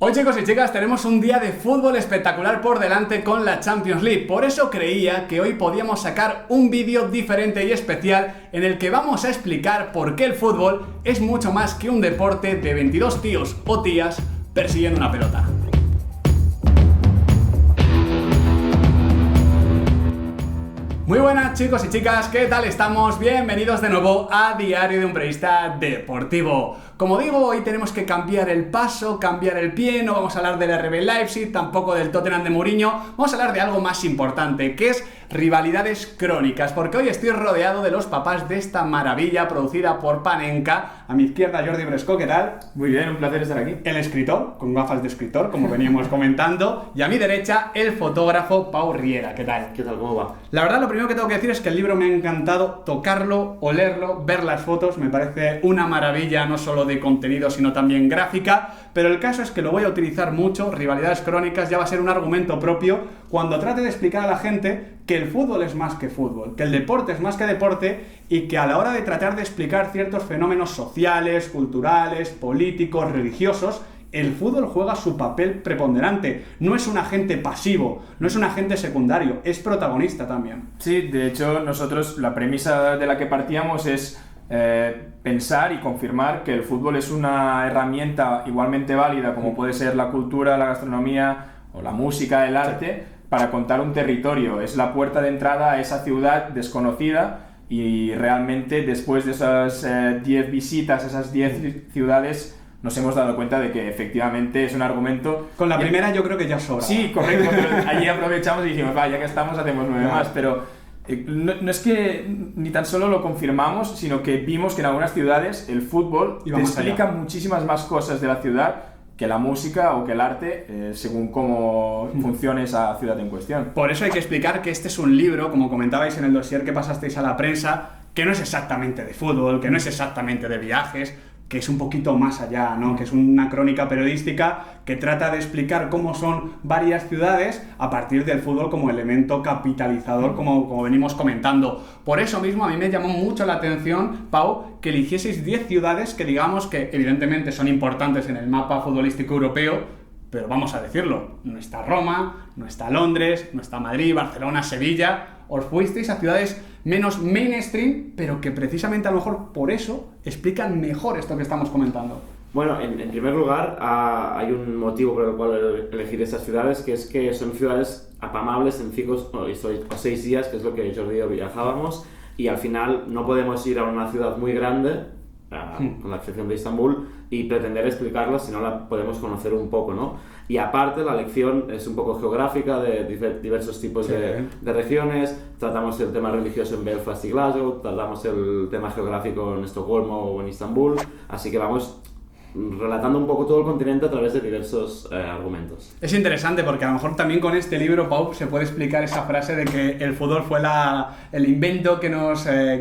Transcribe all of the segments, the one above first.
Hoy, chicos y chicas, tenemos un día de fútbol espectacular por delante con la Champions League. Por eso creía que hoy podíamos sacar un vídeo diferente y especial en el que vamos a explicar por qué el fútbol es mucho más que un deporte de 22 tíos o tías persiguiendo una pelota. Muy buenas, chicos y chicas, ¿qué tal estamos? Bienvenidos de nuevo a Diario de un Periodista Deportivo. Como digo, hoy tenemos que cambiar el paso, cambiar el pie. No vamos a hablar del RB Leipzig, tampoco del Tottenham de Mourinho. Vamos a hablar de algo más importante, que es rivalidades crónicas, porque hoy estoy rodeado de los papás de esta maravilla producida por Panenka. A mi izquierda, Jordi Bresco, ¿qué tal? Muy bien, un placer estar aquí. El escritor, con gafas de escritor, como veníamos comentando. Y a mi derecha, el fotógrafo Pau Riera, ¿qué tal? ¿Qué tal? ¿Cómo va? La verdad, lo primero que tengo que decir es que el libro me ha encantado tocarlo, olerlo, ver las fotos. Me parece una maravilla, no solo de contenido, sino también gráfica. Pero el caso es que lo voy a utilizar mucho. Rivalidades crónicas ya va a ser un argumento propio cuando trate de explicar a la gente que el fútbol es más que fútbol, que el deporte es más que deporte y que a la hora de tratar de explicar ciertos fenómenos sociales, culturales, políticos, religiosos, el fútbol juega su papel preponderante. No es un agente pasivo, no es un agente secundario, es protagonista también. Sí, de hecho, nosotros la premisa de la que partíamos es pensar y confirmar que el fútbol es una herramienta igualmente válida como puede ser la cultura, la gastronomía o la música, el arte, para contar un territorio. Es la puerta de entrada a esa ciudad desconocida y realmente después de esas 10 visitas, esas 10 ciudades, nos hemos dado cuenta de que efectivamente es un argumento... Con la primera yo creo que ya sobra. Sí, correcto, pero allí aprovechamos y dijimos, ya que estamos hacemos 9 más, pero no es que ni tan solo lo confirmamos, sino que vimos que en algunas ciudades el fútbol te explica muchísimas más cosas de la ciudad que la música o que el arte, según cómo funcione esa ciudad en cuestión. Por eso hay que explicar que este es un libro, como comentabais en el dossier que pasasteis a la prensa, que no es exactamente de fútbol, que no es exactamente de viajes, que es un poquito más allá, ¿no? Que es una crónica periodística que trata de explicar cómo son varias ciudades a partir del fútbol como elemento capitalizador, como venimos comentando. Por eso mismo a mí me llamó mucho la atención, Pau, que eligieseis 10 ciudades que digamos que evidentemente son importantes en el mapa futbolístico europeo, pero vamos a decirlo, no está Roma, no está Londres, no está Madrid, Barcelona, Sevilla. Os fuisteis a ciudades menos mainstream, pero que precisamente a lo mejor por eso explican mejor esto que estamos comentando. Bueno, en primer lugar, hay un motivo por el cual elegir estas ciudades, que es que son ciudades apamables en 5 o 6 días, que es lo que Jordi y yo viajábamos, y al final no podemos ir a una ciudad muy grande, con la excepción de Estambul, y pretender explicarla si no la podemos conocer un poco, ¿no? Y aparte la lección es un poco geográfica de diversos tipos de regiones. Tratamos el tema religioso en Belfast y Glasgow, tratamos el tema geográfico en Estocolmo o en Estambul, así que vamos relatando un poco todo el continente a través de diversos argumentos. Es interesante porque a lo mejor también con este libro, Pau, se puede explicar esa frase de que el fútbol fue el invento que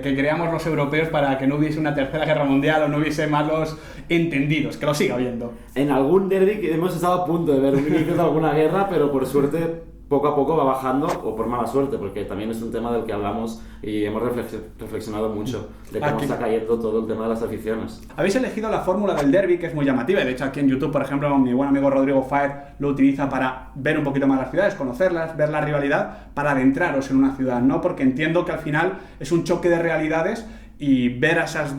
creamos los europeos para que no hubiese una tercera guerra mundial o no hubiese malos entendidos, que lo siga habiendo. En algún derbi hemos estado a punto de ver un inicio de alguna guerra, pero por suerte poco a poco va bajando, o por mala suerte, porque también es un tema del que hablamos y hemos reflexionado mucho de cómo está cayendo todo el tema de las aficiones. Habéis elegido la fórmula del derbi, que es muy llamativa, y de hecho aquí en YouTube, por ejemplo, mi buen amigo Rodrigo Faez lo utiliza para ver un poquito más las ciudades, conocerlas, ver la rivalidad, para adentraros en una ciudad, ¿no? Porque entiendo que al final es un choque de realidades y ver a esos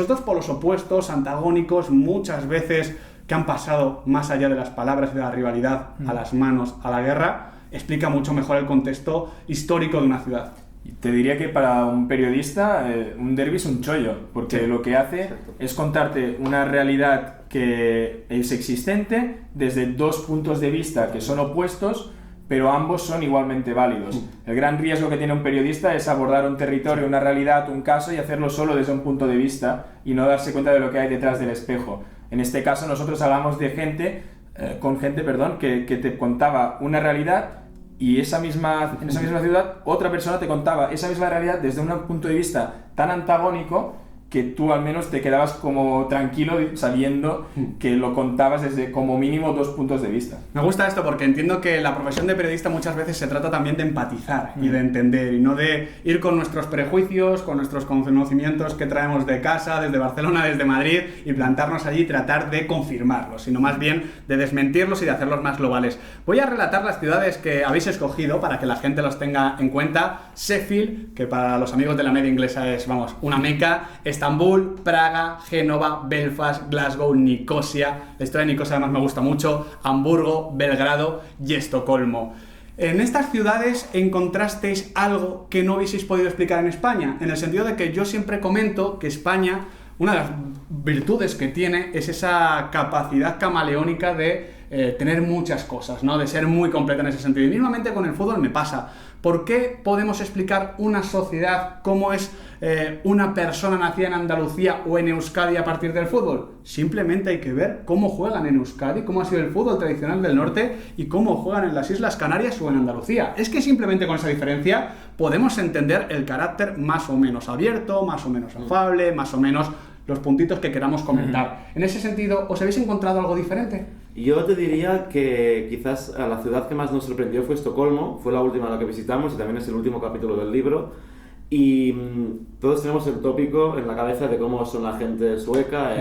dos polos opuestos, antagónicos, muchas veces que han pasado más allá de las palabras y de la rivalidad a las manos, a la guerra, explica mucho mejor el contexto histórico de una ciudad. Te diría que para un periodista un derbi es un chollo, porque lo que hace es contarte una realidad que es existente desde 2 puntos de vista que son opuestos, pero ambos son igualmente válidos. El gran riesgo que tiene un periodista es abordar un territorio, una realidad, un caso y hacerlo solo desde un punto de vista y no darse cuenta de lo que hay detrás del espejo. En este caso nosotros hablamos de gente que te contaba una realidad y en esa misma ciudad otra persona te contaba esa misma realidad desde un punto de vista tan antagónico que tú al menos te quedabas como tranquilo sabiendo que lo contabas desde como mínimo 2 puntos de vista. Me gusta esto porque entiendo que la profesión de periodista muchas veces se trata también de empatizar y de entender, y no de ir con nuestros prejuicios, con nuestros conocimientos que traemos de casa, desde Barcelona, desde Madrid, y plantarnos allí y tratar de confirmarlos, sino más bien de desmentirlos y de hacerlos más globales. Voy a relatar las ciudades que habéis escogido para que la gente los tenga en cuenta. Sheffield, que para los amigos de la media inglesa es, vamos, una meca. Estambul, Praga, Génova, Belfast, Glasgow, Nicosia. La historia de Nicosia además me gusta mucho. Hamburgo, Belgrado y Estocolmo. En estas ciudades encontrasteis algo que no hubieseis podido explicar en España, en el sentido de que yo siempre comento que España, una de las virtudes que tiene es esa capacidad camaleónica de tener muchas cosas, ¿no? De ser muy completa en ese sentido. Y mismamente con el fútbol me pasa. ¿Por qué podemos explicar una sociedad, cómo es una persona nacida en Andalucía o en Euskadi a partir del fútbol? Simplemente hay que ver cómo juegan en Euskadi, cómo ha sido el fútbol tradicional del norte y cómo juegan en las Islas Canarias o en Andalucía. Es que simplemente con esa diferencia podemos entender el carácter más o menos abierto, más o menos afable, más o menos los puntitos que queramos comentar. En ese sentido, ¿os habéis encontrado algo diferente? Yo te diría que quizás a la ciudad que más nos sorprendió fue Estocolmo, fue la última a la que visitamos y también es el último capítulo del libro. Y todos tenemos el tópico en la cabeza de cómo son la gente sueca,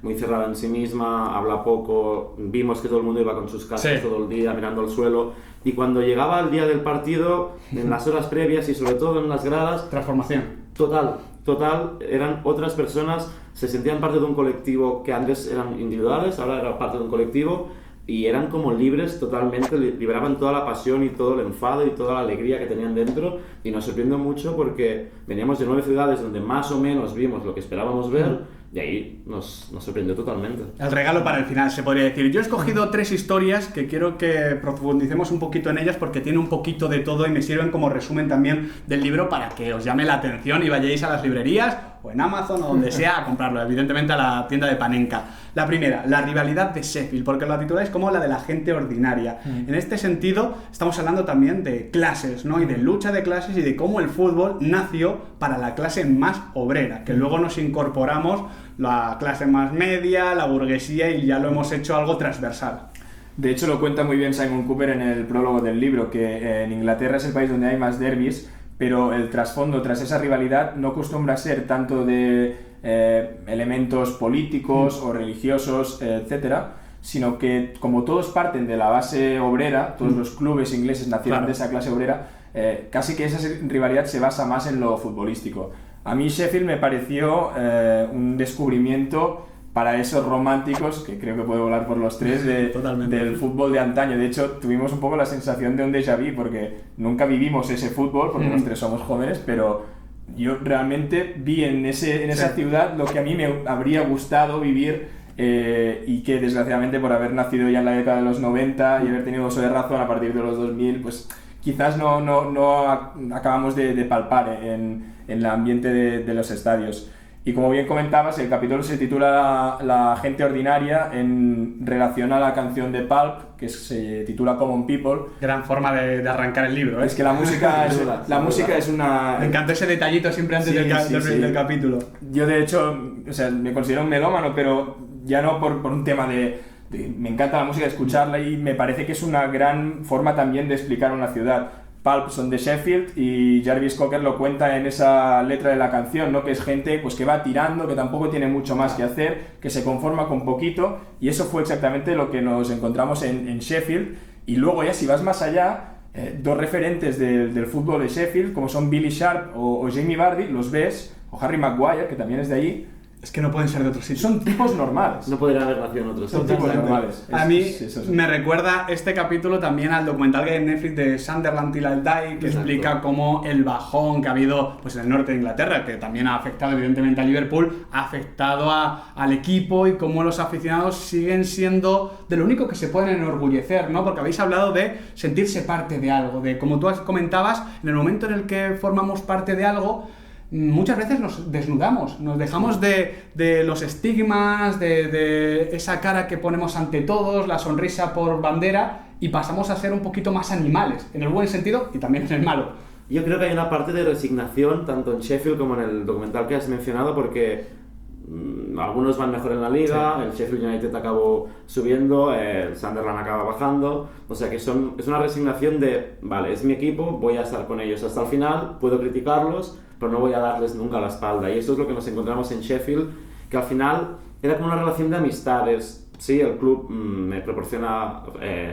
muy cerrada en sí misma, habla poco, vimos que todo el mundo iba con sus cascos todo el día mirando al suelo, y cuando llegaba el día del partido, en las horas previas y sobre todo en las gradas... Transformación. Total, eran otras personas, se sentían parte de un colectivo que antes eran individuales, ahora eran parte de un colectivo, y eran como libres totalmente, liberaban toda la pasión y todo el enfado y toda la alegría que tenían dentro, y nos sorprendió mucho porque veníamos de 9 ciudades donde más o menos vimos lo que esperábamos ver, y ahí nos sorprendió totalmente. El regalo para el final, se podría decir. Yo he escogido 3 historias que quiero que profundicemos un poquito en ellas porque tiene un poquito de todo y me sirven como resumen también del libro para que os llame la atención y vayáis a las librerías o en Amazon o donde sea a comprarlo, evidentemente a la tienda de Panenka. La primera, la rivalidad de Sheffield, porque la tituláis como la de la gente ordinaria. En este sentido, estamos hablando también de clases, ¿no? Y de lucha de clases y de cómo el fútbol nació para la clase más obrera, que luego nos incorporamos la clase más media, la burguesía, y ya lo hemos hecho algo transversal. De hecho, lo cuenta muy bien Simon Cooper en el prólogo del libro, que en Inglaterra es el país donde hay más derbis, pero el trasfondo tras esa rivalidad no acostumbra a ser tanto de elementos políticos o religiosos, etcétera, sino que como todos parten de la base obrera, todos los clubes ingleses nacieron de esa clase obrera, casi que esa rivalidad se basa más en lo futbolístico. A mí Sheffield me pareció un descubrimiento para esos románticos, que creo que puede volar por los 3, del fútbol de antaño. De hecho, tuvimos un poco la sensación de un déjà vu, porque nunca vivimos ese fútbol, porque los 3 somos jóvenes, pero yo realmente vi en esa ciudad lo que a mí me habría gustado vivir, y que desgraciadamente por haber nacido ya en la década de los 90 y haber tenido uso de razón a partir de los 2000, pues quizás no acabamos de palpar en el ambiente de los estadios. Y como bien comentabas, el capítulo se titula La gente ordinaria en relación a la canción de Pulp, que se titula Common People. Gran forma de arrancar el libro, ¿eh? Es que la música es una... Me encanta ese detallito siempre antes del capítulo. Yo de hecho, o sea, me considero un melómano, pero ya no por un tema de me encanta la música, escucharla, y me parece que es una gran forma también de explicar una ciudad. Pulp son de Sheffield y Jarvis Cocker lo cuenta en esa letra de la canción, ¿no? Que es gente pues, que va tirando, que tampoco tiene mucho más que hacer, que se conforma con poquito, y eso fue exactamente lo que nos encontramos en Sheffield. Y luego ya si vas más allá, 2 referentes del fútbol de Sheffield, como son Billy Sharp o Jamie Vardy, los ves, o Harry Maguire, que también es de allí. Es que no pueden ser de otro sitio. Son tipos normales. No podrían haber nacido en otros sitios. Son tipos normales. A mí me recuerda este capítulo también al documental que hay en Netflix de Sunderland Till I Die, que explica cómo el bajón que ha habido pues, en el norte de Inglaterra, que también ha afectado evidentemente a Liverpool, ha afectado al equipo, y cómo los aficionados siguen siendo de lo único que se pueden enorgullecer, ¿no? Porque habéis hablado de sentirse parte de algo, de como tú comentabas, en el momento en el que formamos parte de algo, muchas veces nos desnudamos, nos dejamos de los estigmas, de esa cara que ponemos ante todos, la sonrisa por bandera, y pasamos a ser un poquito más animales, en el buen sentido y también en el malo. Yo creo que hay una parte de resignación tanto en Sheffield como en el documental que has mencionado, porque algunos van mejor en la liga, el Sheffield United acabó subiendo, el Sunderland acaba bajando, o sea que es una resignación de, vale, es mi equipo, voy a estar con ellos hasta el final, puedo criticarlos, pero no voy a darles nunca la espalda. Y eso es lo que nos encontramos en Sheffield, que al final era como una relación de amistades. Sí, el club me proporciona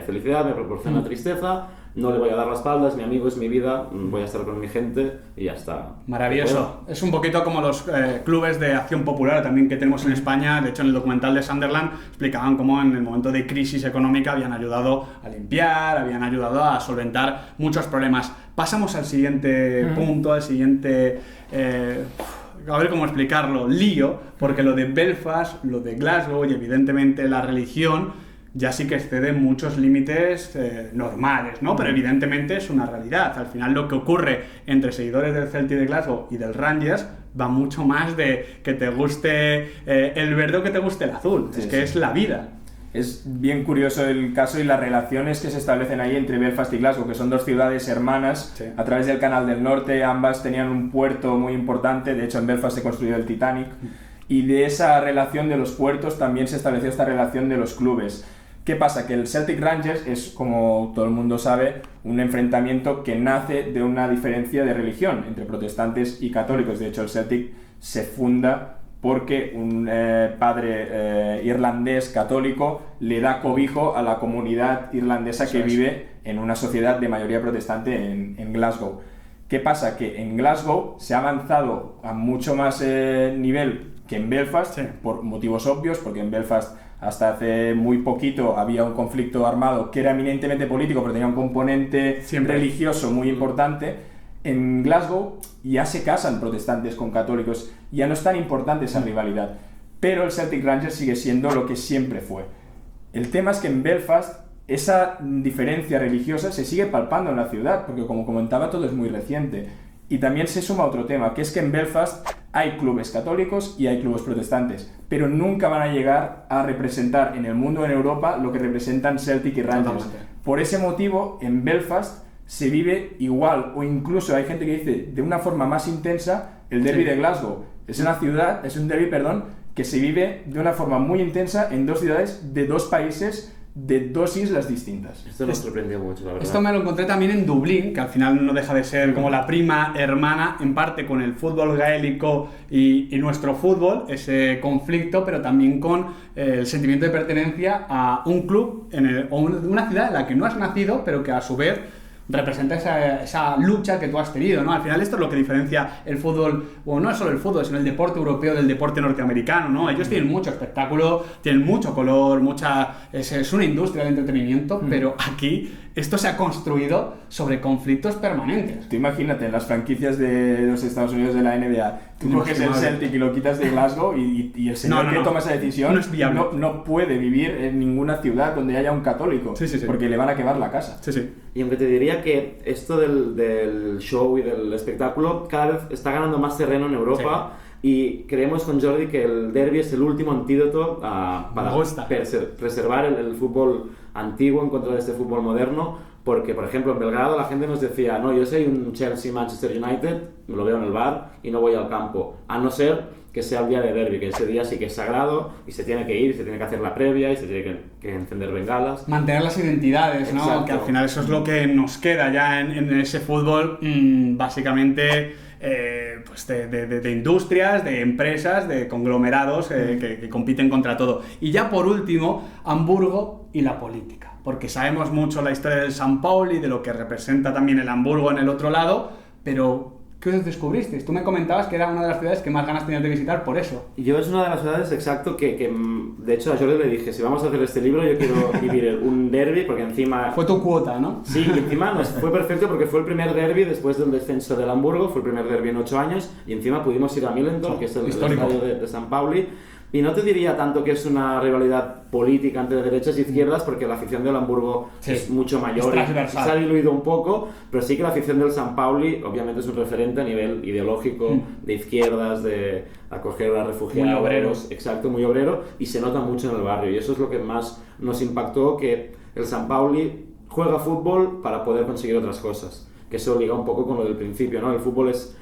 felicidad, me proporciona tristeza, no le voy a dar la espalda, es mi amigo, es mi vida, voy a estar con mi gente y ya está. Maravilloso. Bueno. Es un poquito como los clubes de acción popular también que tenemos en España. De hecho, en el documental de Sunderland explicaban cómo en el momento de crisis económica habían ayudado a limpiar, habían ayudado a solventar muchos problemas. Pasamos al siguiente punto, al siguiente... a ver cómo explicarlo, lío, porque lo de Belfast, lo de Glasgow y evidentemente la religión ya sí que excede muchos límites normales, ¿no? Pero evidentemente es una realidad. Al final lo que ocurre entre seguidores del Celtic de Glasgow y del Rangers va mucho más de que te guste el verde o que te guste el azul. Sí, es que es la vida. Es bien curioso el caso y las relaciones que se establecen ahí entre Belfast y Glasgow, que son dos ciudades hermanas. Sí. A través del Canal del Norte, ambas tenían un puerto muy importante. De hecho, en Belfast se construyó el Titanic. Y de esa relación de los puertos también se estableció esta relación de los clubes. ¿Qué pasa? Que el Celtic Rangers es, como todo el mundo sabe, un enfrentamiento que nace de una diferencia de religión entre protestantes y católicos. De hecho, el Celtic se funda porque un padre irlandés católico le da cobijo a la comunidad irlandesa que vive en una sociedad de mayoría protestante en Glasgow. ¿Qué pasa? Que en Glasgow se ha avanzado a mucho más nivel que en Belfast, por motivos obvios, porque en Belfast hasta hace muy poquito había un conflicto armado que era eminentemente político, pero tenía un componente religioso muy importante. En Glasgow ya se casan protestantes con católicos, ya no es tan importante esa rivalidad, pero el Celtic Rangers sigue siendo lo que siempre fue. El tema es que en Belfast esa diferencia religiosa se sigue palpando en la ciudad, porque como comentaba todo es muy reciente. Y también se suma otro tema, que es que en Belfast hay clubes católicos y hay clubes protestantes, pero nunca van a llegar a representar en el mundo, en Europa, lo que representan Celtic y Rangers. Totalmente. Por ese motivo, en Belfast se vive igual, o incluso hay gente que dice de una forma más intensa, el derbi de Glasgow. Es un derbi, que se vive de una forma muy intensa en dos ciudades de dos países, de dos islas distintas. Esto nos sorprendió mucho, la verdad. Esto me lo encontré también en Dublín, que al final no deja de ser como la prima hermana, en parte con el fútbol gaélico y nuestro fútbol, ese conflicto, pero también con el sentimiento de pertenencia a un club o una ciudad en la que no has nacido, pero que a su vez representa esa lucha que tú has tenido, ¿no? Al final esto es lo que diferencia el fútbol, o no es solo el fútbol, sino el deporte europeo del deporte norteamericano, ¿no? Ellos tienen mucho espectáculo, tienen mucho color, es una industria de entretenimiento, pero aquí esto se ha construido sobre conflictos permanentes. Tú imagínate, en las franquicias de los Estados Unidos de la NBA, tú coges el Celtic y lo quitas de Glasgow y el señor que toma esa decisión no es viable. No puede vivir en ninguna ciudad donde haya un católico, porque le van a quemar la casa. Y aunque te diría que esto del show y del espectáculo cada vez está ganando más terreno en Europa, y creemos con Jordi que el derbi es el último antídoto para preservar el fútbol antiguo en contra de este fútbol moderno, porque por ejemplo en Belgrado la gente nos decía, no, yo soy un Chelsea-Manchester United, me lo veo en el bar y no voy al campo, a no ser que sea el día de derbi, que ese día sí que es sagrado y se tiene que ir, se tiene que hacer la previa y se tiene que encender bengalas. Mantener las identidades, ¿no? Exacto. Que al final eso es lo que nos queda ya en ese fútbol, básicamente pues de industrias, de empresas, de conglomerados que compiten contra todo. Y ya por último, Hamburgo y la política, porque sabemos mucho la historia del San Pauli, de lo que representa también el Hamburgo en el otro lado, pero ¿qué descubristeis? Tú me comentabas que era una de las ciudades que más ganas tenías de visitar por eso. Yo es una de las ciudades, exacto, que de hecho a Jordi le dije, si vamos a hacer este libro yo quiero vivir un derbi, porque encima... Fue tu cuota, ¿no? Sí, y encima fue perfecto porque fue el primer derbi después del descenso del Hamburgo, fue el primer derbi en 8 años, y encima pudimos ir a Millenton, que es el estadio de San Pauli. Y no te diría tanto que es una rivalidad política entre derechas e izquierdas, porque la afición del Hamburgo es mucho mayor, se ha diluido un poco, pero sí que la afición del San Pauli obviamente es un referente a nivel ideológico, de izquierdas, de acoger a refugiados, muy obrero. Exacto, muy obrero, y se nota mucho en el barrio, y eso es lo que más nos impactó, que el San Pauli juega fútbol para poder conseguir otras cosas. que eso liga un poco con lo del principio, ¿no? El fútbol es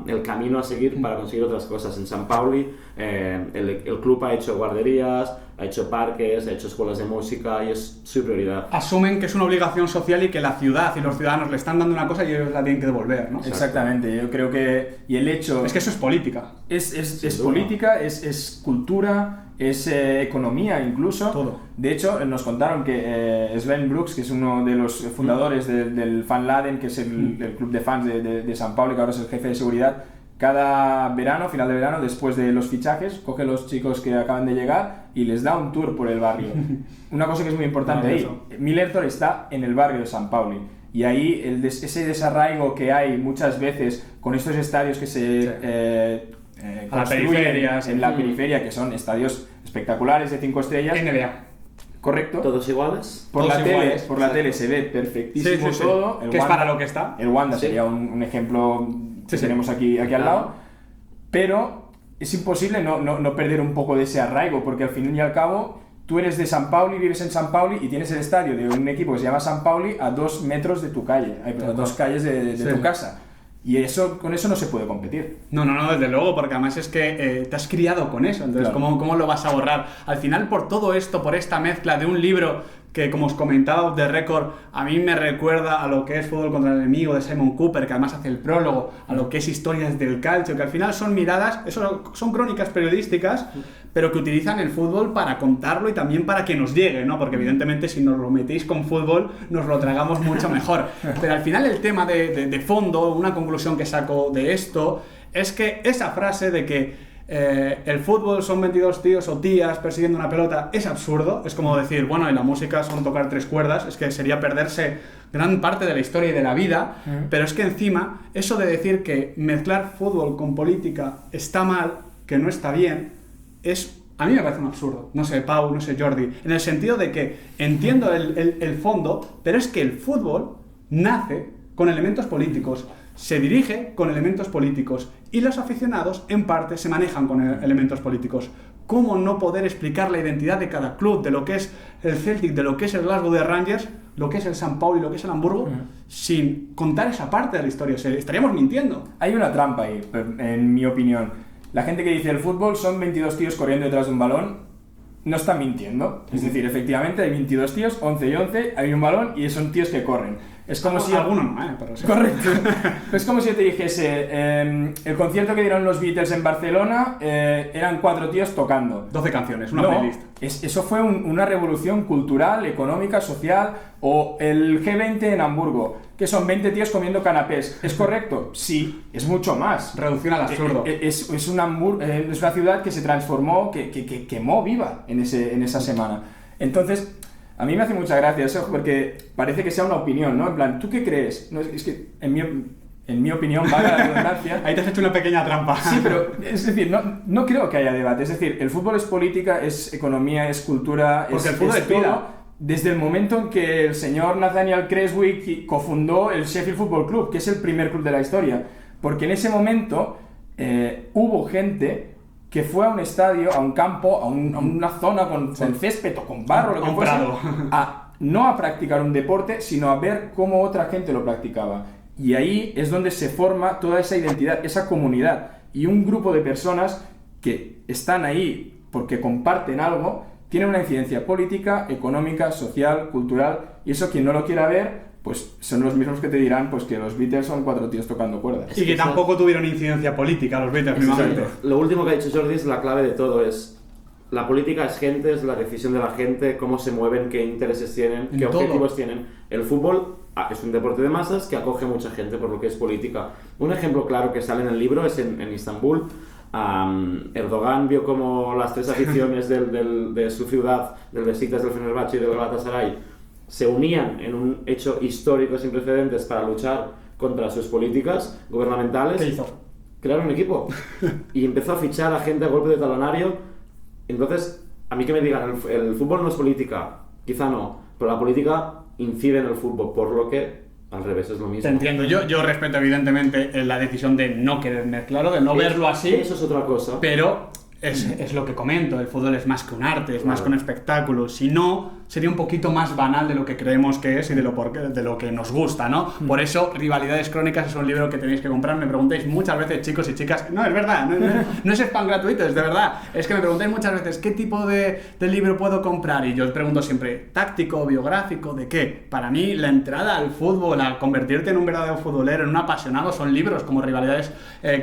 el camino a seguir para conseguir otras cosas. En San Pauli el club ha hecho guarderías, ha hecho parques, ha hecho escuelas de música y es su prioridad. Asumen que es una obligación social y que la ciudad y los ciudadanos le están dando una cosa y ellos la tienen que devolver, ¿no? Exactamente, yo creo que... Y el hecho... Es que eso es política. Es política, es cultura, es economía incluso. Todo. De hecho, nos contaron que Sven Brooks, que es uno de los fundadores del Fan Laden, que es el club de fans de San Pablo, que ahora es el jefe de seguridad, cada verano, final de verano, después de los fichajes, coge a los chicos que acaban de llegar y les da un tour por el barrio. Una cosa que es muy importante ahí, Millertor está en el barrio de San Pauli. Y ahí ese desarraigo que hay muchas veces con estos estadios que se a la periferia, en la periferia, que son estadios espectaculares de 5 estrellas. NBA. Correcto. ¿Todos iguales? Por Todos la tele, iguales, por la tele se ve perfectísimo todo. Que es para lo que está. El Wanda sería un ejemplo que tenemos aquí al lado. Pero es imposible no perder un poco de ese arraigo, porque al fin y al cabo tú eres de San Pauli, vives en San Pauli y tienes el estadio de un equipo que se llama San Pauli a 2 metros de tu calle, a 2 calles de tu casa. Y con eso no se puede competir. No, desde luego, porque además es que te has criado con eso, entonces claro. ¿cómo lo vas a borrar? Al final, por todo esto, por esta mezcla de un libro que, como os comentaba off the record, a mí me recuerda a lo que es Fútbol contra el Enemigo de Simon Cooper, que además hace el prólogo, a lo que es Historias del Calcio, que al final son miradas, eso son crónicas periodísticas, pero que utilizan el fútbol para contarlo y también para que nos llegue, ¿no? Porque evidentemente si nos lo metéis con fútbol, nos lo tragamos mucho mejor. Pero al final el tema de fondo, una conclusión que saco de esto, es que esa frase de que el fútbol son 22 tíos o tías persiguiendo una pelota es absurdo, es como decir, bueno, y la música son tocar 3 cuerdas, es que sería perderse gran parte de la historia y de la vida, pero es que encima, eso de decir que mezclar fútbol con política está mal, que no está bien, a mí me parece un absurdo, no sé, Pau, no sé, Jordi, en el sentido de que entiendo el fondo, pero es que el fútbol nace con elementos políticos, se dirige con elementos políticos y los aficionados en parte se manejan con elementos políticos. ¿Cómo no poder explicar la identidad de cada club, de lo que es el Celtic, de lo que es el Glasgow de Rangers, lo que es el San Pauli, lo que es el Hamburgo, sin contar esa parte de la historia? O sea, estaríamos mintiendo. Hay una trampa ahí, en mi opinión. La gente que dice el fútbol son 22 tíos corriendo detrás de un balón, no está mintiendo. Es decir, efectivamente hay 22 tíos, 11 y 11, hay un balón y son tíos que corren. Es como si... Alguno no, pero sí. Correcto. Es como si yo te dijese, el concierto que dieron los Beatles en Barcelona eran 4 tíos tocando. 12 canciones, una No, playlist. Eso fue una revolución cultural, económica, social. O el G20 en Hamburgo, que son 20 tíos comiendo canapés. ¿Es correcto? Sí, es mucho más. Reducción al absurdo. Es una ciudad que se transformó, que quemó viva en esa semana. Entonces... A mí me hace mucha gracia eso, porque parece que sea una opinión, ¿no? En plan, ¿tú qué crees? No, es que, en mi opinión, valga la redundancia... Ahí te has hecho una pequeña trampa. Sí, pero, es decir, no creo que haya debate. Es decir, el fútbol es política, es economía, es cultura... Porque el fútbol es vida. Desde el momento en que el señor Nathaniel Creswick cofundó el Sheffield Football Club, que es el primer club de la historia. Porque en ese momento hubo gente... que fue a un estadio, a un campo, a una zona con césped o con barro, lo que fuese, no a practicar un deporte, sino a ver cómo otra gente lo practicaba. Y ahí es donde se forma toda esa identidad, esa comunidad. Y un grupo de personas que están ahí porque comparten algo, tienen una incidencia política, económica, social, cultural, y eso quien no lo quiera ver... pues son los mismos que te dirán pues que los Beatles son 4 tíos tocando cuerdas. Y que tampoco tuvieron incidencia política los Beatles, mismamente. Lo último que ha dicho Jordi es la clave de todo, es la política es gente, es la decisión de la gente, cómo se mueven, qué intereses tienen, qué objetivos tienen. El fútbol es un deporte de masas que acoge mucha gente por lo que es política. Un ejemplo claro que sale en el libro es en Istambul. Erdogan vio como las 3 aficiones de su ciudad, del Besiktas, del Fenerbahce y del Galatasaray, se unían en un hecho histórico sin precedentes para luchar contra sus políticas gubernamentales. ¿Qué hizo? Crearon un equipo y empezó a fichar a gente a golpe de talonario. Entonces, a mí que me digan, el fútbol no es política, quizá no, pero la política incide en el fútbol, por lo que al revés es lo mismo. Te entiendo, yo respeto evidentemente la decisión de no querer mezclarlo, de no verlo así. Eso es otra cosa. Pero es lo que comento, el fútbol es más que un arte, es más que un espectáculo. Si no, sería un poquito más banal de lo que creemos que es y de lo que nos gusta, ¿no? Por eso, Rivalidades Crónicas es un libro que tenéis que comprar. Me preguntáis muchas veces, chicos y chicas, no, es verdad, no es spam gratuito, es de verdad. Es que me preguntáis muchas veces, ¿qué tipo de libro puedo comprar? Y yo os pregunto siempre, ¿táctico, biográfico, de qué? Para mí, la entrada al fútbol, a convertirte en un verdadero futbolero, en un apasionado, son libros como Rivalidades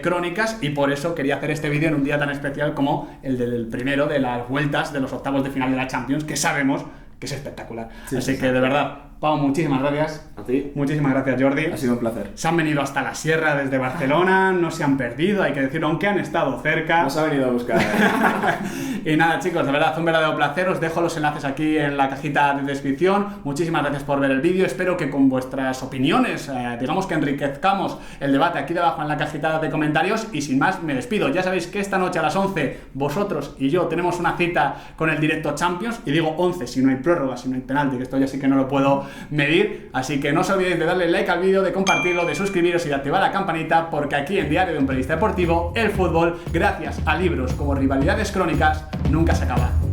Crónicas, y por eso quería hacer este vídeo en un día tan especial como el del primero de las vueltas de los octavos de final de la Champions, que sabemos que es espectacular. Sí, así sí, que, de verdad, Pau, muchísimas gracias. A ti. Muchísimas gracias, Jordi. Ha sido un placer. Se han venido hasta la sierra desde Barcelona, no se han perdido, hay que decirlo, aunque han estado cerca. Nos ha venido a buscar. Y nada, chicos, de verdad, un verdadero placer. Os dejo los enlaces aquí en la cajita de descripción. Muchísimas gracias por ver el vídeo. Espero que con vuestras opiniones, digamos que enriquezcamos el debate aquí debajo en la cajita de comentarios. Y sin más, me despido. Ya sabéis que esta noche a las 11, vosotros y yo tenemos una cita con el directo Champions. Y digo 11 si no hay prórroga, si no hay penalti, que esto ya sí que no lo puedo medir. Así que no os olvidéis de darle like al vídeo, de compartirlo, de suscribiros y de activar la campanita, porque aquí en Diario de un Periodista Deportivo, el fútbol, gracias a libros como Rivalidades Crónicas, nunca se acaba.